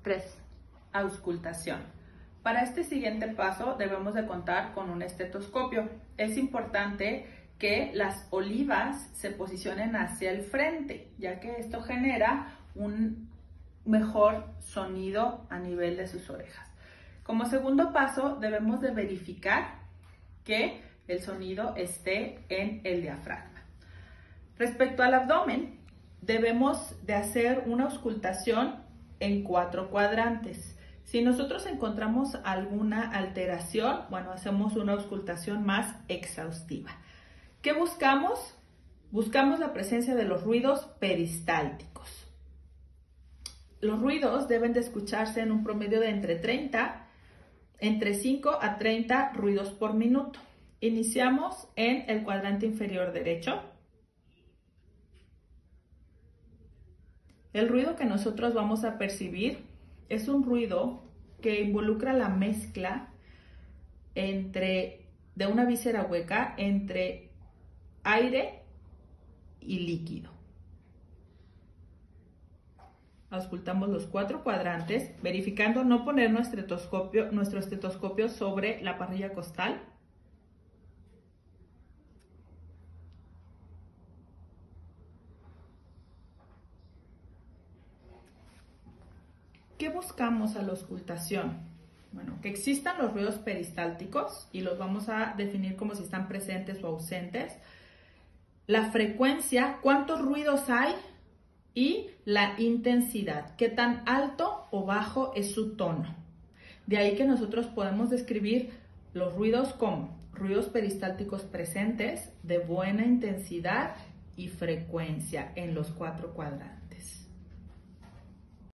3. Auscultación. Para este siguiente paso debemos de contar con un estetoscopio. Es importante que las olivas se posicionen hacia el frente, ya que esto genera un mejor sonido a nivel de sus orejas. Como segundo paso debemos de verificar que el sonido esté en el diafragma. Respecto al abdomen, debemos de hacer una auscultación en 4 cuadrantes. Si nosotros encontramos alguna alteración, bueno, hacemos una auscultación más exhaustiva. ¿Qué buscamos? Buscamos la presencia de los ruidos peristálticos. Los ruidos deben de escucharse en un promedio de entre 5 a 30 ruidos por minuto. Iniciamos en el cuadrante inferior derecho. El ruido que nosotros vamos a percibir es un ruido que involucra la mezcla de una víscera hueca entre aire y líquido. Auscultamos los 4 cuadrantes, verificando no poner nuestro estetoscopio sobre la parrilla costal. ¿Qué buscamos a la auscultación? Bueno, que existan los ruidos peristálticos y los vamos a definir como si están presentes o ausentes. La frecuencia, cuántos ruidos hay y la intensidad, qué tan alto o bajo es su tono. De ahí que nosotros podemos describir los ruidos como ruidos peristálticos presentes de buena intensidad y frecuencia en los 4 cuadrantes.